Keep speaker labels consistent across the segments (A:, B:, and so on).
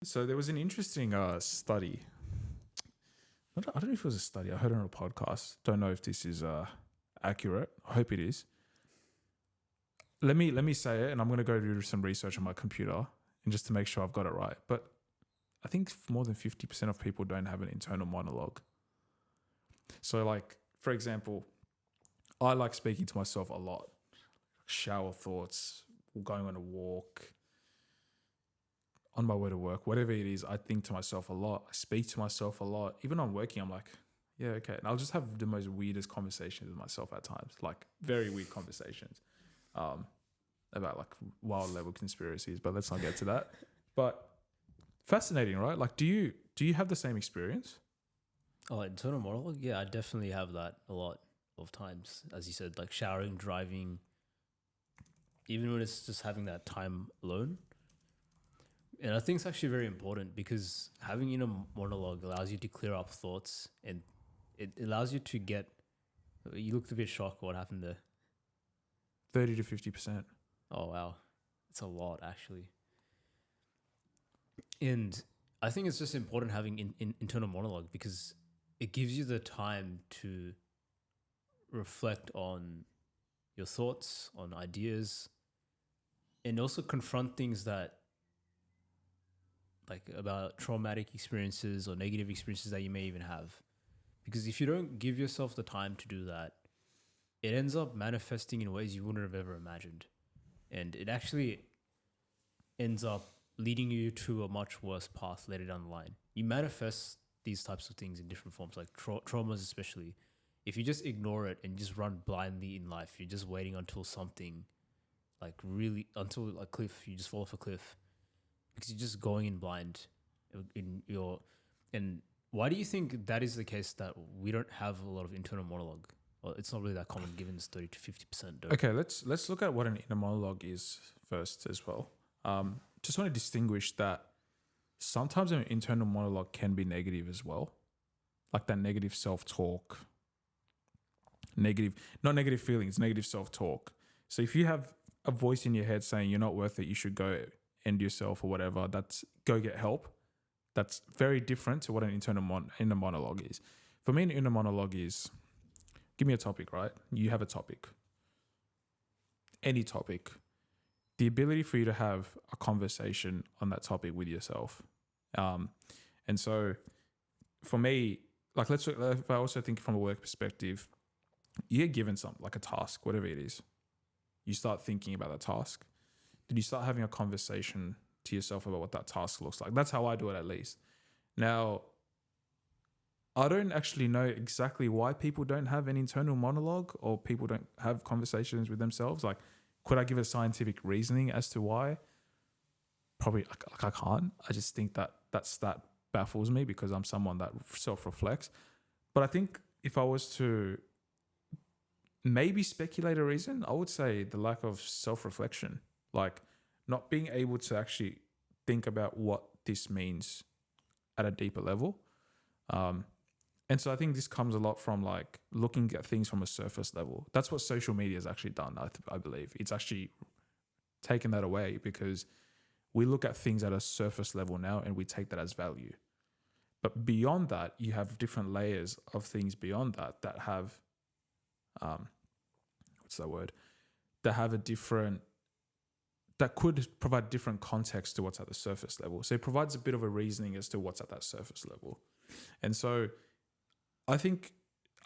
A: So there was an interesting study. I don't know if it was a study. I heard it on a podcast. Don't know if this is accurate. I hope it is. Let me say it, and I'm going to go do some research on my computer, and just to make sure I've got it right. But I think more than 50% of people don't have an internal monologue. So, like for example, I like speaking to myself a lot. Shower thoughts, going on a walk, on my way to work, whatever it is, I think to myself a lot. I speak to myself a lot. Even when I'm working, I'm like, yeah, okay. And I'll just have the most weirdest conversations with myself at times, like very weird conversations about like wild level conspiracies, but let's not get to that. But fascinating, right? Like, do you have the same experience?
B: Oh, internal monologue? Yeah, I definitely have that a lot of times. As you said, like showering, driving, even when it's just having that time alone. And I think it's actually very important because having inner monologue allows you to clear up thoughts and it allows you to get. You looked a bit shocked. What happened there?
A: 30 to 50%.
B: Oh, wow. It's a lot, actually. And I think it's just important having internal monologue because it gives you the time to reflect on your thoughts, on ideas, and also confront things that like about traumatic experiences or negative experiences that you may even have. Because if you don't give yourself the time to do that, it ends up manifesting in ways you wouldn't have ever imagined. And it actually ends up leading you to a much worse path later down the line. You manifest these types of things in different forms, like traumas, especially. If you just ignore it and just run blindly in life, you're just waiting until something like really, until a cliff, you just fall off a cliff because you're just going in blind in your. And why do you think that is the case that we don't have a lot of internal monologue? Well, it's not really that common given it's 30 to 50% don't.
A: Okay, let's look at what an inner monologue is first as well. Just want to distinguish that sometimes an internal monologue can be negative as well, like that negative self-talk, not negative feelings, negative self-talk. So if you have a voice in your head saying you're not worth it, you should go end yourself or whatever, that's go get help. That's very different to what an inner monologue is. For me, an inner monologue is give me a topic, right? You have a topic, any topic, the ability for you to have a conversation on that topic with yourself. And so for me, like if I also think from a work perspective, you get given something like a task, whatever it is. You start thinking about that task. Then you start having a conversation to yourself about what that task looks like. That's how I do it, at least. Now, I don't actually know exactly why people don't have an internal monologue or people don't have conversations with themselves. Like, could I give a scientific reasoning as to why? Probably, like I can't. I just think that baffles me because I'm someone that self-reflects. But I think if I was to maybe speculate a reason, I would say the lack of self-reflection, like not being able to actually think about what this means at a deeper level. And so I think this comes a lot from like looking at things from a surface level. That's what social media has actually done, I believe. It's actually taken that away because we look at things at a surface level now and we take that as value. But beyond that, you have different layers of things beyond that that have, what's that word? That have a different, that could provide different context to what's at the surface level. So it provides a bit of a reasoning as to what's at that surface level. And so I think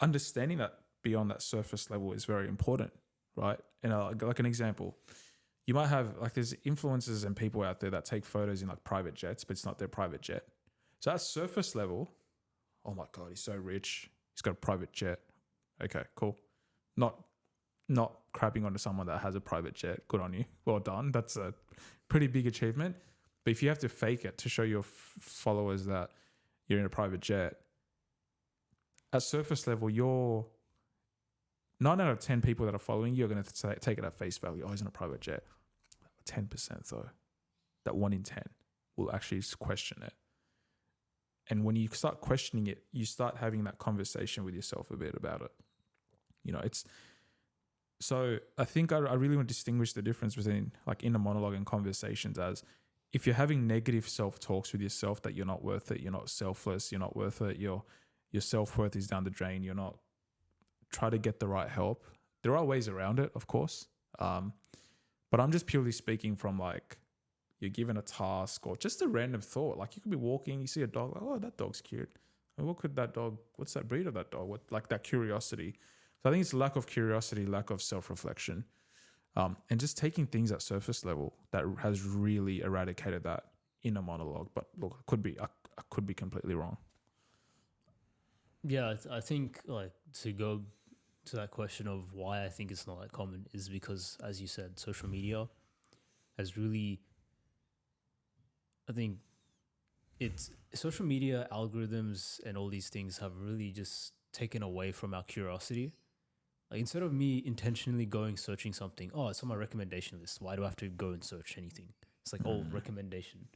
A: understanding that beyond that surface level is very important, right? And like an example, you might have like there's influencers and people out there that take photos in like private jets, but it's not their private jet. So at surface level, oh my God, he's so rich. He's got a private jet. Okay, cool. Not crapping onto someone that has a private jet. Good on you. Well done. That's a pretty big achievement. But if you have to fake it to show your followers that you're in a private jet, at surface level, you're 9 out of 10 people that are following you are going to take it at face value. Oh, he's in a private jet. 10% though, that 1 in 10 will actually question it. And when you start questioning it, you start having that conversation with yourself a bit about it. You know, it's so I think I really want to distinguish the difference between like inner monologue and conversations as if you're having negative self-talks with yourself that you're not worth it, you're not selfless, you're not worth it, your self-worth is down the drain, you're not, try to get the right help. There are ways around it, of course. But I'm just purely speaking from like, you're given a task or just a random thought. Like you could be walking, you see a dog, like, oh, that dog's cute. What could that dog, what's that breed of that dog? What, like that curiosity. So I think it's lack of curiosity, lack of self-reflection, and just taking things at surface level that has really eradicated that inner monologue. But look, I could be completely wrong.
B: Yeah, I think like to go to that question of why I think it's not that common is because, as you said, social media has really, I think it's social media algorithms and all these things have really just taken away from our curiosity. Like instead of me intentionally going searching something, oh, it's on my recommendation list. Why do I have to go and search anything? It's like all recommendation.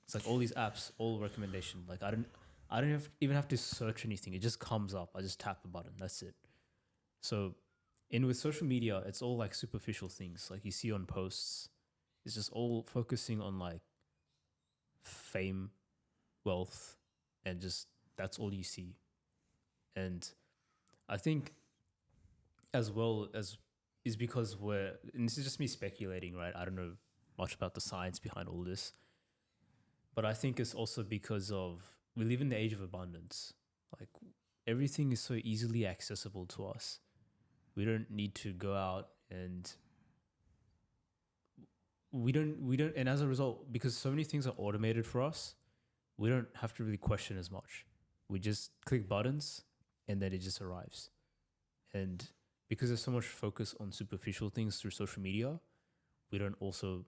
B: It's like all these apps, all recommendation. Like I don't even have to search anything. It just comes up. I just tap the button. That's it. So, in with social media, it's all like superficial things. Like you see on posts, it's just all focusing on like fame, wealth, and just that's all you see. And I think as well as is because and this is just me speculating, right? I don't know much about the science behind all this, but I think it's also because of we live in the age of abundance. Like everything is so easily accessible to us. We don't need to go out and we don't and as a result, because so many things are automated for us, we don't have to really question as much. We just click buttons and then it just arrives. And because there's so much focus on superficial things through social media, we don't also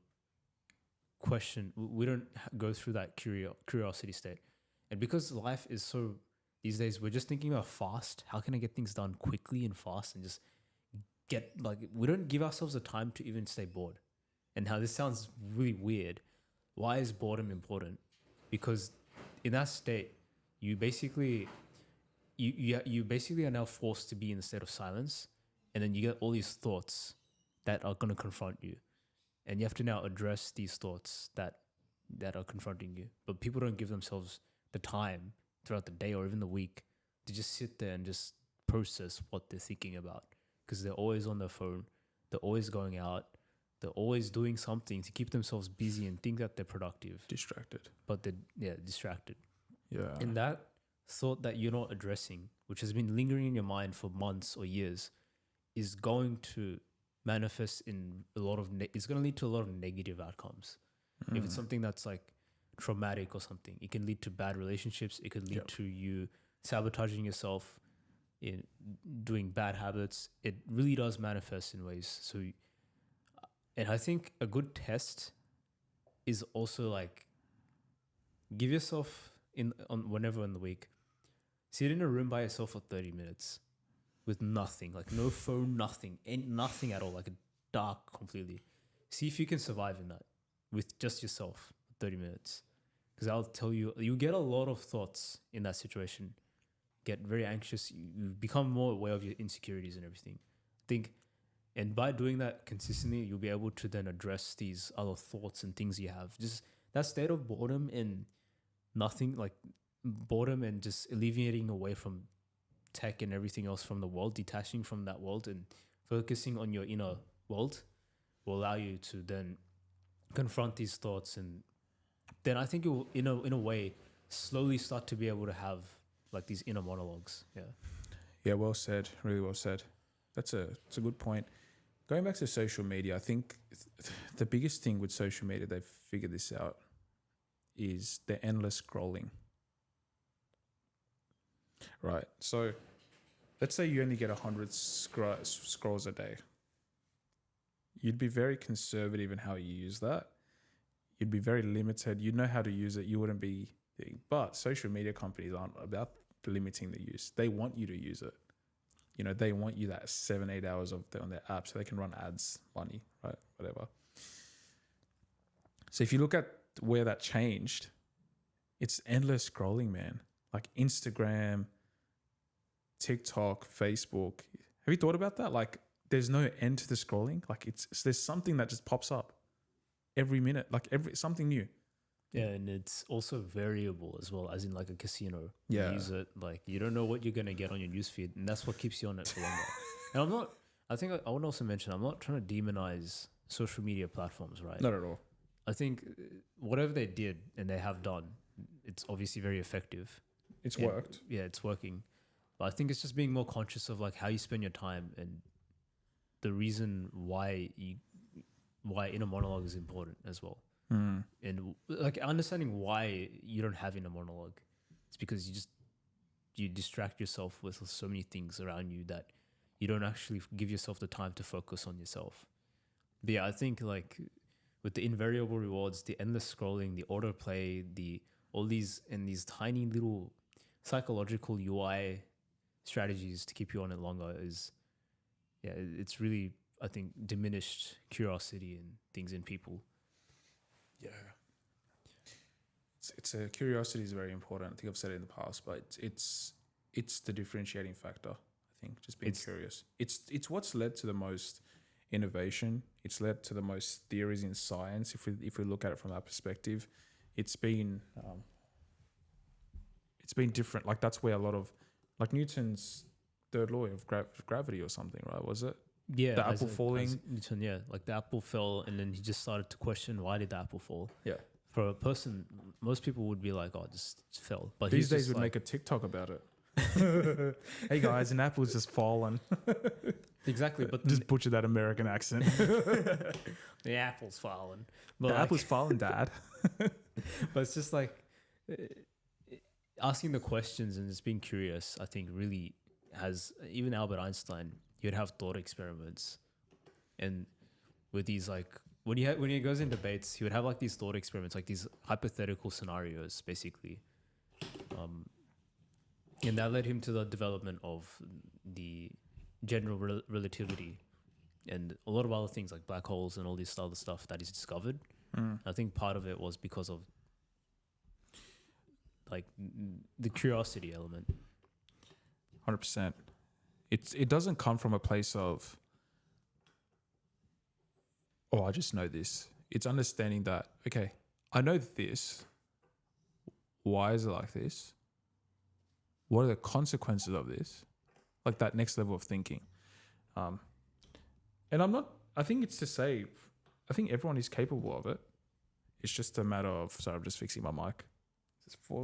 B: question, we don't go through that curiosity state. And because life is so, these days, we're just thinking about fast. How can I get things done quickly and fast and just we don't give ourselves the time to even stay bored. And how this sounds really weird. Why is boredom important? Because in that state, you basically you basically are now forced to be in a state of silence, and then you get all these thoughts that are going to confront you, and you have to now address these thoughts that are confronting you. But people don't give themselves the time throughout the day or even the week to just sit there and just process what they're thinking about, because they're always on their phone, they're always going out, they're always doing something to keep themselves busy and think that they're productive,
A: Distracted.
B: but they're distracted.
A: Yeah.
B: And that thought that you're not addressing, which has been lingering in your mind for months or years, is going to manifest in a lot of it's going to lead to a lot of negative outcomes. If it's something that's like traumatic or something, it can lead to bad relationships. It could lead to you sabotaging yourself, in doing bad habits. It really does manifest in ways. So, and I think a good test is also like give yourself whenever in the week, sit in a room by yourself for 30 minutes with nothing, like no phone, nothing, nothing at all, like a dark completely. See if you can survive in that with just yourself for 30 minutes. Because I'll tell you, you get a lot of thoughts in that situation. Get very anxious. You become more aware of your insecurities and everything. I think, and by doing that consistently, you'll be able to then address these other thoughts and things you have. Just that state of boredom and nothing, like boredom and just alleviating away from tech and everything else from the world, detaching from that world and focusing on your inner world will allow you to then confront these thoughts, and then I think you'll in a way slowly start to be able to have like these inner monologues.
A: Yeah, well said. Really well said. It's a good point. Going back to social media, I think the biggest thing with social media, they've figured this out, is the endless scrolling. Right. So let's say you only get 100 scrolls a day. You'd be very conservative in how you use that. You'd be very limited. You'd know how to use it. You wouldn't be. But social media companies aren't about limiting the use. They want you to use it. You know, they want you that 7-8 hours on their app so they can run ads, money, right? Whatever. So if you look at where that changed, it's endless scrolling, man. Like Instagram, TikTok, Facebook. Have you thought about that? Like there's no end to the scrolling. Like there's something that just pops up every minute, like something new.
B: Yeah, and it's also variable as well, as in like a casino.
A: Yeah.
B: You use it like you don't know what you're gonna get on your newsfeed, and that's what keeps you on it for longer. And I'm not. I think I want to also mention I'm not trying to demonize social media platforms, right?
A: Not at all.
B: I think whatever they did and they have done, it's obviously very effective.
A: It's
B: And,
A: worked.
B: Yeah, it's working. But I think it's just being more conscious of like how you spend your time and the reason why inner monologue is important as well. And like understanding why you don't have inner monologue. It's because you distract yourself with so many things around you that you don't actually give yourself the time to focus on yourself. But yeah, I think like with the invariable rewards, the endless scrolling, the autoplay, all these tiny little psychological UI strategies to keep you on it longer it's really, I think, diminished curiosity and things in people.
A: Yeah. It's a curiosity is very important. I think I've said it in the past, but it's the differentiating factor. I think just being curious. It's what's led to the most innovation. It's led to the most theories in science. If we look at it from that perspective, it's been different. Like that's where a lot of like Newton's third law of gravity or something, right? Was it?
B: Yeah,
A: The apple falling.
B: Newton, yeah, like the apple fell, and then he just started to question why did the apple fall.
A: Yeah.
B: For a person, most people would be like, "Oh, it just fell." But
A: These
B: he's
A: days
B: just
A: would
B: like,
A: make a TikTok about it. Hey guys, an apple's just fallen.
B: exactly, but
A: Just butcher that American accent.
B: the apple's fallen. But
A: The
B: like,
A: apple's fallen, Dad.
B: but it's just like asking the questions and just being curious. I think really has even Albert Einstein. He would have thought experiments, and with these like when he goes in debates, he would have like these thought experiments, like these hypothetical scenarios, basically. And that led him to the development of the general relativity and a lot of other things like black holes and all this other stuff that he's discovered. I think part of it was because of like the curiosity element.
A: 100%. It doesn't come from a place of, oh, I just know this. It's understanding that, okay, I know this. Why is it like this? What are the consequences of this? Like that next level of thinking. And I think it's to say, I think everyone is capable of it. It's just a matter of, sorry, I'm just fixing my mic.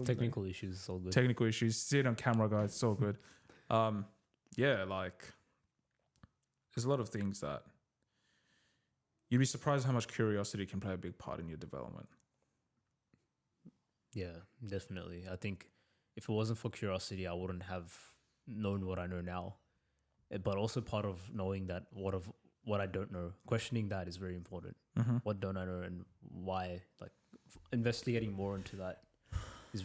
B: Technical issues, it's all good.
A: Technical issues. See it on camera, guys. It's all good. Yeah, like there's a lot of things that you'd be surprised how much curiosity can play a big part in your development.
B: Yeah, definitely. I think if it wasn't for curiosity, I wouldn't have known what I know now. But also part of knowing that what I don't know, questioning that is very important. What don't I know and why? Like investigating more into that is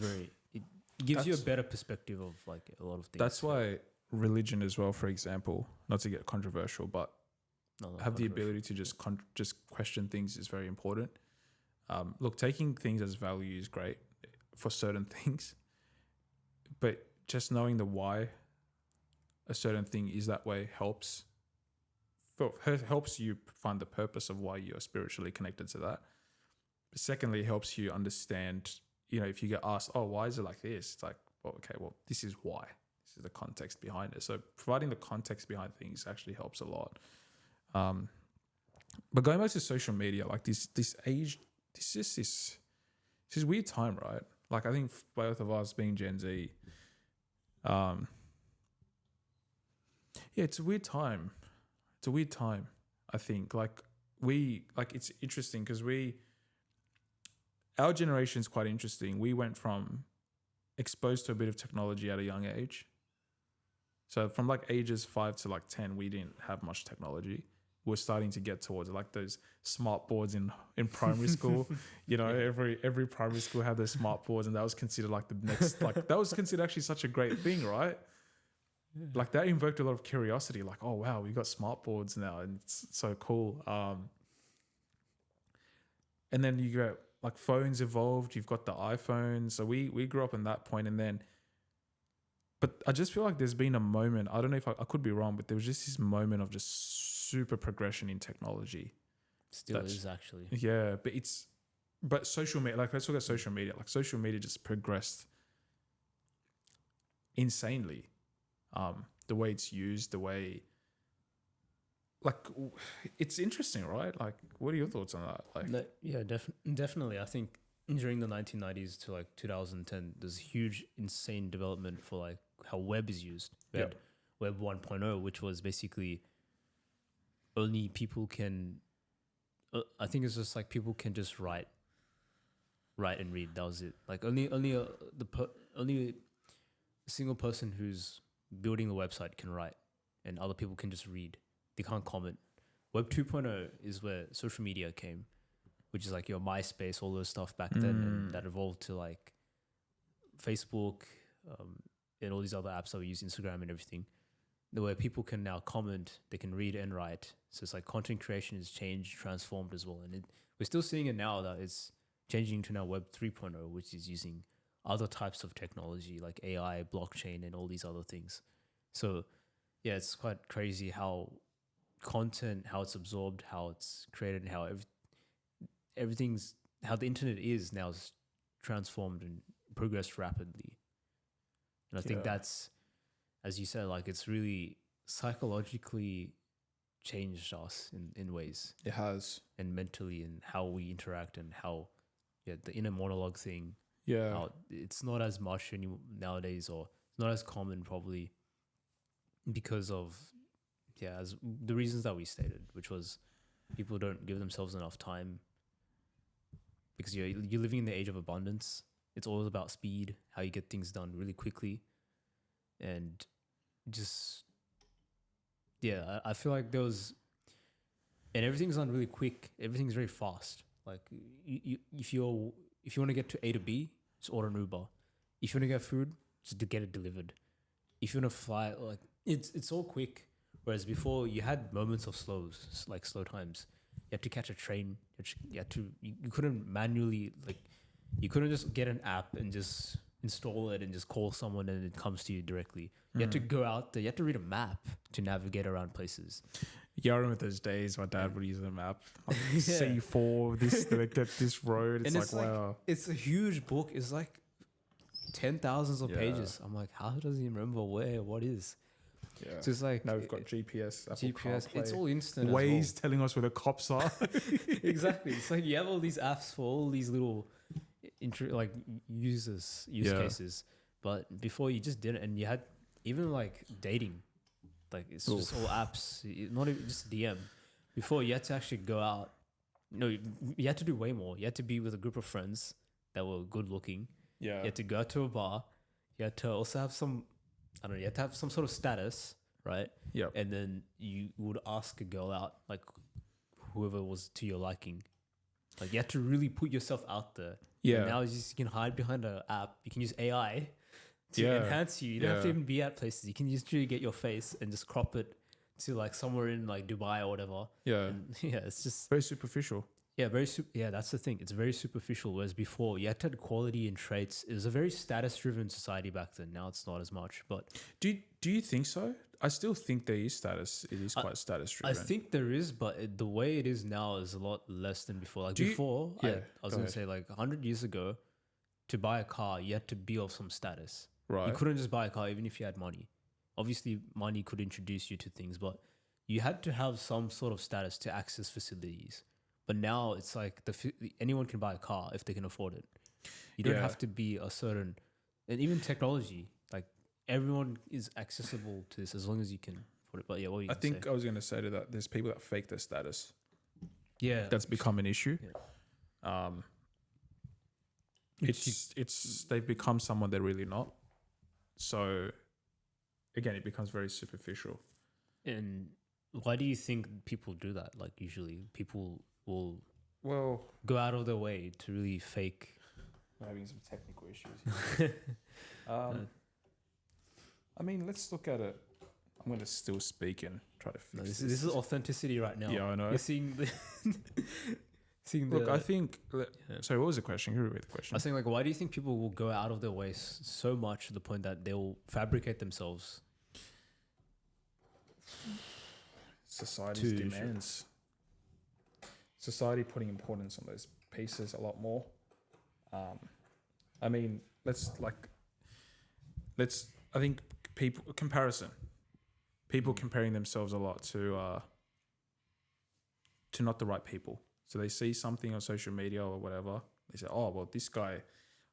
B: it gives you a better perspective of like a lot of things.
A: That's why religion as well, for example, not to get controversial, but have the ability to just question things is very important. Look, taking things as value is great for certain things, but just knowing the why a certain thing is that way helps you find the purpose of why you're spiritually connected to that. But secondly, it helps you understand, if you get asked, oh, why is it like this? It's like, well, okay, well, this is why. This is the context behind it. So providing the context behind things actually helps a lot. But going back to social media, like this age, this weird time, right? Like I think both of us being Gen Z, yeah, it's a weird time. It's a weird time. I think it's interesting because our generation is quite interesting. We went from exposed to a bit of technology at a young age. So from like ages 5 to like 10, we didn't have much technology. We're starting to get towards it, like those smart boards in primary school. Every primary school had those smart boards, and that was considered like the next, like that was considered actually such a great thing, right? Yeah. Like that invoked a lot of curiosity. Like, oh wow, we got smart boards now, and it's so cool. And then you go like phones evolved. You've got the iPhone. So we grew up in that point, and then. But I just feel like there's been a moment. I don't know if I could be wrong, but there was just this moment of just super progression in technology.
B: Still is actually.
A: Yeah, but social media, like let's look at social media. Like social media just progressed insanely. The way it's used, the way, like, it's interesting, right? Like, what are your thoughts on that? Like,
B: No, yeah, definitely. I think during the 1990s to like 2010, there's huge, insane development for like how web is used. We had Web 1.0, which was basically only people can. I think it's just like people can just write and read. That was it. Like only a single person who's building the website can write, and other people can just read. They can't comment. Web 2.0 is where social media came, which is like your MySpace, all those stuff back then, and that evolved to like Facebook, and all these other apps that we use, Instagram and everything, where people can now comment, they can read and write. So it's like content creation has changed, transformed as well, and we're still seeing it now that it's changing to now Web 3.0, which is using other types of technology like AI, blockchain, and all these other things. So yeah, it's quite crazy how content, how it's absorbed, how it's created, and how everything's, how the internet is now is transformed and progressed rapidly. And I think that's, as you said, like it's really psychologically changed us in ways.
A: it has.
B: And mentally, and how we interact, and how the inner monologue thing.
A: Yeah.
B: How it's not as much nowadays, or it's not as common probably because of as the reasons that we stated, which was people don't give themselves enough time because you're living in the age of abundance. It's all about speed, how you get things done really quickly, and just I feel like there was, and everything's done really quick. Everything's very fast. Like if you want to get to A to B, just order an Uber. If you want to get food, just to get it delivered. If you want to fly, like it's all quick. Whereas before, you had moments of slow times. You had to catch a train. You couldn't manually, like, you couldn't just get an app and just install it and just call someone and it comes to you directly. You had to go out there. You had to read a map to navigate around places.
A: Yeah, I remember those days. My dad would use a map. Like C4, this road. It's
B: and
A: like, wow.
B: It's a huge book. It's like 10,000s of pages. I'm like, how does he remember where what is?
A: Yeah.
B: So it's like,
A: now we've got GPS, Apple
B: GPS.
A: CarPlay,
B: It's all instant.
A: Waze telling us where the cops are.
B: Exactly. It's like you have all these apps for all these little use cases. But before you just didn't, and you had even like dating, like it's just all apps, not even just DM. Before you had to actually go out. No, you had to do way more. You had to be with a group of friends that were good looking.
A: Yeah.
B: You had to go to a bar. You had to also have some, I don't know, you had to have some sort of status, right?
A: Yeah.
B: And then you would ask a girl out, like whoever was to your liking. Like you had to really put yourself out there.
A: Yeah.
B: And now you can hide behind an app. You can use AI to enhance you. You don't have to even be at places. You can just really get your face and just crop it to like somewhere in like Dubai or whatever.
A: Yeah.
B: And it's just
A: very superficial.
B: Yeah, that's the thing. It's very superficial. Whereas before, you had to have quality and traits. It was a very status-driven society back then. Now it's not as much. But
A: do you think so? I still think there is status. It is quite status-driven.
B: I think there is, but the way it is now is a lot less than before. Like I was going to say, like 100 years ago, to buy a car, you had to be of some status.
A: Right.
B: You couldn't just buy a car even if you had money. Obviously, money could introduce you to things, but you had to have some sort of status to access facilities. But now it's like anyone can buy a car if they can afford it. You don't have to be a certain, and even technology, like everyone is accessible to this as long as you can afford it. But what were you
A: I think I was going to say to that, there's people that fake their status.
B: Yeah,
A: that's become an issue.
B: Yeah.
A: It's they've become someone they're really not. So again, it becomes very superficial.
B: And why do you think people do that? Like usually people will go out of their way to really fake.
A: We're having some technical issues. I mean, let's look at it. I'm going to still speak and try to fix
B: this. This is authenticity right now.
A: Yeah, I know.
B: You're seeing the.
A: Look, I think. Sorry, what was the question? Can you repeat the question?
B: I was saying, like, why do you think people will go out of their way so much to the point that they will fabricate themselves?
A: Society's demands. society putting importance on those pieces a lot more. I mean, I think people comparing themselves a lot to not the right people. So they see something on social media or whatever. They say, oh, well, this guy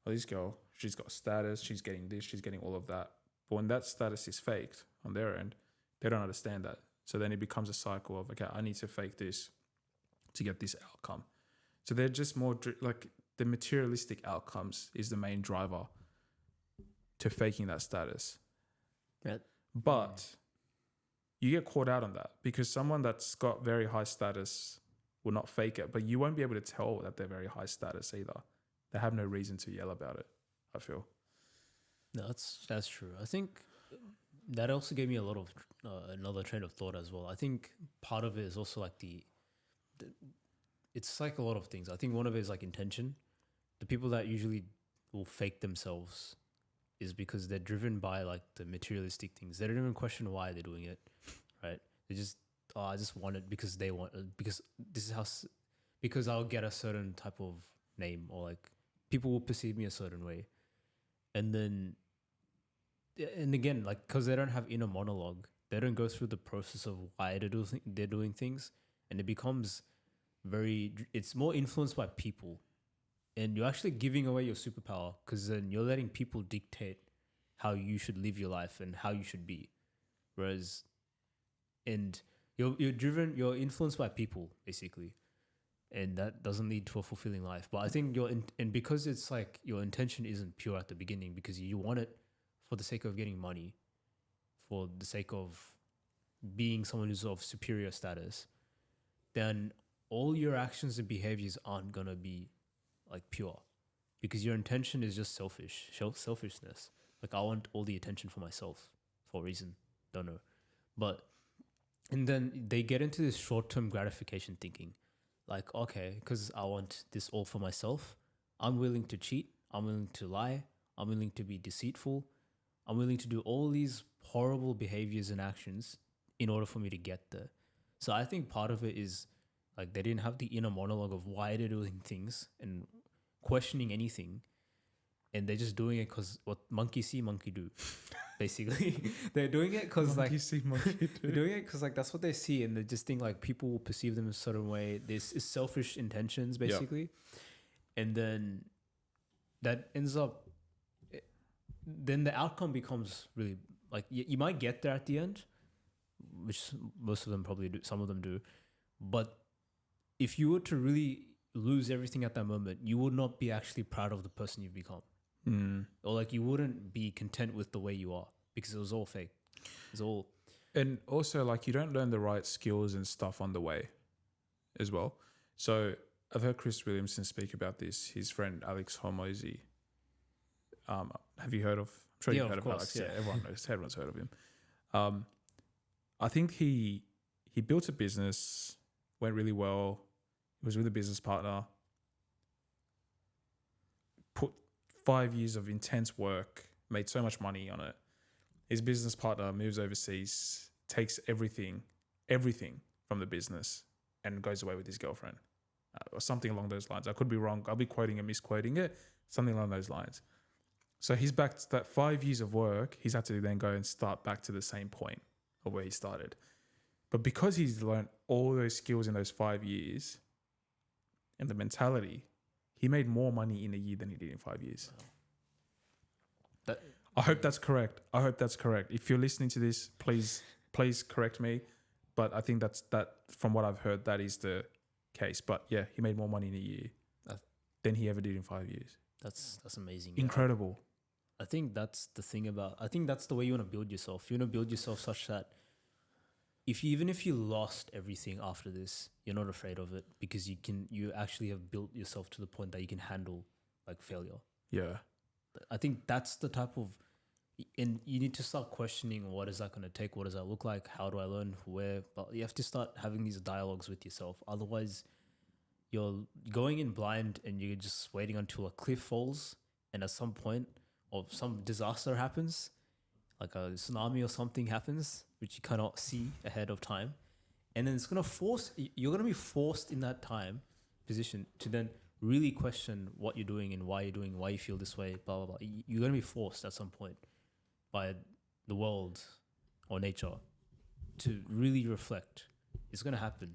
A: or this girl, she's got status, she's getting this, she's getting all of that. But when that status is faked on their end, they don't understand that. So then it becomes a cycle of, okay, I need to fake this to get this outcome. So they're just more like the materialistic outcomes is the main driver to faking that status.
B: Right.
A: But you get caught out on that because someone that's got very high status will not fake it, but you won't be able to tell that they're very high status either. They have no reason to yell about it, I feel.
B: No, that's true. I think that also gave me a lot of another train of thought as well. I think part of it is also like the it's like a lot of things. I think one of it is like intention. The people that usually will fake themselves is because they're driven by like the materialistic things. They don't even question why they're doing it, right? They just, oh, I just want it because they want it, because this is how, because I'll get a certain type of name, or like people will perceive me a certain way. And then, and again, like, because they don't have inner monologue, they don't go through the process of why they're doing things. And it becomes it's more influenced by people. And you're actually giving away your superpower, because then you're letting people dictate how you should live your life and how you should be. Whereas, and you're influenced by people, basically. And that doesn't lead to a fulfilling life. But I think and because it's like your intention isn't pure at the beginning, because you want it for the sake of getting money, for the sake of being someone who's of superior status, then all your actions and behaviors aren't going to be like pure, because your intention is just selfishness. Like, I want all the attention for myself for a reason. Don't know. But, and then they get into this short-term gratification thinking. Like, okay, because I want this all for myself, I'm willing to cheat, I'm willing to lie, I'm willing to be deceitful, I'm willing to do all these horrible behaviors and actions in order for me to get there. So I think part of it is like they didn't have the inner monologue of why they're doing things and questioning anything. And they're just doing it because what monkey see, monkey do. Basically, they're doing it because like they're doing it because like that's what they see, and they just think like people will perceive them a certain way. This is selfish intentions, basically, yep. And then that ends up. Then the outcome becomes really like you might get there at the end, which most of them probably do. Some of them do, but if you were to really lose everything at that moment, you would not be actually proud of the person you've become. Or like you wouldn't be content with the way you are, because it was all fake. It's all.
A: And also, like, you don't learn the right skills and stuff on the way as well. So I've heard Chris Williamson speak about this, his friend Alex Hormozy. Have you heard of? I'm sure you've heard of Alex. Yeah, everyone's heard of him. I think he built a business, went really well. He was with a business partner. Put 5 years of intense work, made so much money on it. His business partner moves overseas, takes everything from the business, and goes away with his girlfriend, or something along those lines. I could be wrong. I'll be quoting and misquoting it. Something along those lines. So he's back to that 5 years of work. He's had to then go and start back to the same point of where he started. But because he's learned all those skills in those 5 years and the mentality, he made more money in a year than he did in 5 years.
B: Wow.
A: I hope that's correct. If you're listening to this, please correct me. But I think that from what I've heard, that is the case. But yeah, he made more money in a year than he ever did in 5 years.
B: That's amazing.
A: Incredible.
B: I think that's the thing I think that's the way you want to build yourself. You want to build yourself such that even if you lost everything after this, you're not afraid of it, because you actually have built yourself to the point that you can handle like failure.
A: Yeah.
B: I think that's the type of, and you need to start questioning, what is that going to take? What does that look like? How do I learn? Where? But you have to start having these dialogues with yourself. Otherwise, you're going in blind and you're just waiting until a cliff falls, and at some point, or some disaster happens, like a tsunami or something happens, which you cannot see ahead of time. And then it's gonna force you're gonna be forced in that time position to then really question what you're doing and why you're doing, why you feel this way, blah blah blah. You're gonna be forced at some point by the world or nature to really reflect. It's gonna happen.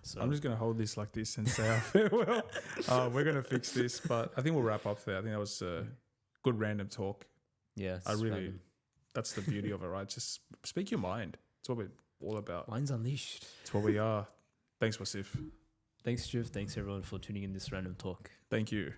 B: So
A: I'm just gonna hold this like this and say our farewell. We're gonna fix this, but I think we'll wrap up there. I think that was a good random talk.
B: yeah,
A: I
B: it's
A: really,
B: random.
A: that's the beauty of it, right? Just speak your mind. It's what we're all about.
B: Mine's unleashed.
A: It's what we are. Thanks, Wasif.
B: Thanks, Shiv. Thanks everyone for tuning in this random talk.
A: Thank you.